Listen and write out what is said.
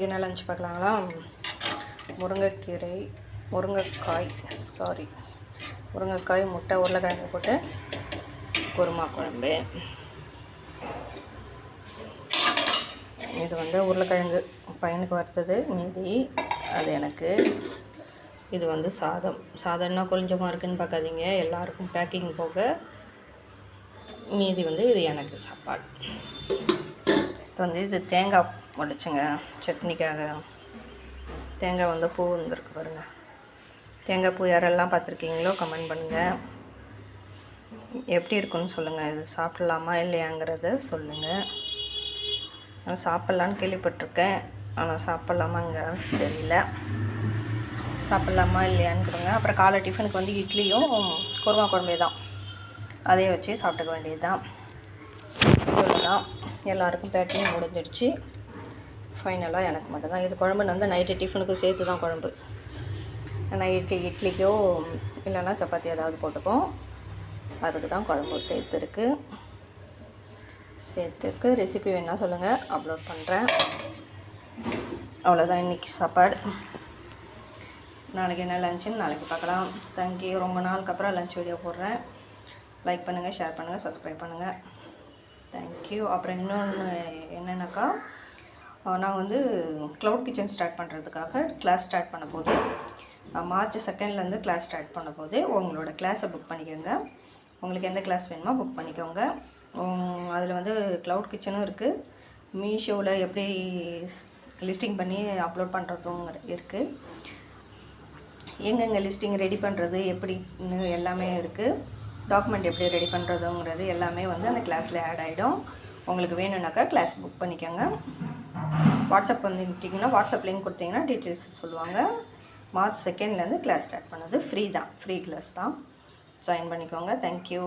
இன்றைக்கி என்ன லஞ்ச் பார்க்கலாங்களா? முருங்கைக்காய் முட்டை உருளைக்கிழங்கு போட்டு குருமா குழம்பு. இது வந்து உருளைக்கிழங்கு பையனுக்கு வறுத்தது மீதி, அது எனக்கு. இது சாதம்னா கொஞ்சமாக இருக்குதுன்னு பார்க்காதீங்க, எல்லாருக்கும் பேக்கிங் போக மீதி இது எனக்கு சாப்பாடு. இது தேங்காய் உடைச்சுங்க சட்னிக்காக. தேங்காய் பூ வந்துருக்கு பாருங்கள். தேங்காய் பூ யாரெல்லாம் பார்த்துருக்கீங்களோ கமெண்ட் பண்ணுங்கள், எப்படி இருக்குன்னு சொல்லுங்கள். இது சாப்பிட்லாமா இல்லையாங்கிறத சொல்லுங்கள். நான் சாப்பிட்லான்னு கேள்விப்பட்டிருக்கேன், ஆனால் சாப்பிட்லாமாங்க தெரியல. சாப்பிட்லாமா இல்லையான்னுக்குறங்க. அப்புறம் காலை டிஃபனுக்கு இட்லியும் குருமா குழம்பே தான், அதையே வச்சு சாப்பிட்டுக்க வேண்டியது தான். இவ்வளோதான். எல்லாருக்கும் பேக்கிங் முடிஞ்சிடுச்சு. ஃபைனலாக எனக்கு மட்டும்தான் இது குழம்புன்னு நைட்டு டிஃபனுக்கு சேர்த்து தான் குழம்பு. நைட்டு இட்லிக்கோ இல்லைன்னா சப்பாத்தி ஏதாவது போட்டுப்போம், அதுக்கு தான் குழம்பு சேர்த்துருக்கு. ரெசிபி வேணால் சொல்லுங்கள், அப்லோட் பண்ணுறேன். அவ்வளோதான் இன்றைக்கி சாப்பாடு. நாளைக்கு என்ன லஞ்சுன்னு நாளைக்கு பார்க்கலாம். தேங்க்யூ. ரொம்ப நாளுக்கு அப்புறம் லஞ்ச் வீடியோ போடுறேன். லைக் பண்ணுங்கள், ஷேர் பண்ணுங்கள், சப்ஸ்கிரைப் பண்ணுங்கள். தேங்க்யூ. அப்புறம் இன்னொன்று என்னென்னாக்கா, நான் க்ளவுட் கிச்சன் ஸ்டார்ட் பண்ணுறதுக்காக கிளாஸ் ஸ்டார்ட் பண்ண போது, மார்ச் 2 கிளாஸ் ஸ்டார்ட் பண்ண போது உங்களோட கிளாஸை புக் பண்ணிக்கோங்க. உங்களுக்கு எந்த கிளாஸ் வேணுமோ புக் பண்ணிக்கோங்க. அதில் க்ளவுட் கிச்சனும் இருக்குது, மீஷோவில் எப்படி லிஸ்டிங் பண்ணி அப்லோட் பண்ணுறதும் இருக்குது. எங்கெங்கே லிஸ்டிங் ரெடி பண்ணுறது எப்படின்னு எல்லாமே இருக்குது. டாக்குமெண்ட் எப்படி ரெடி பண்ணுறதுங்கிறது எல்லாமே அந்த கிளாஸில் ஆட் ஆகிடும். உங்களுக்கு வேணும்னாக்கா கிளாஸ் புக் பண்ணிக்கோங்க. வாட்ஸ்அப் வந்துட்டிங்கன்னா வாட்ஸ்அப் லிங்க் கொடுத்தீங்கன்னா டீட்டெயில்ஸ் சொல்லுவாங்க. மார்ச் 2 கிளாஸ் ஸ்டார்ட் பண்ணது ஃப்ரீ கிளாஸ் தான். ஜாயின் பண்ணிக்கோங்க. தேங்க்யூ.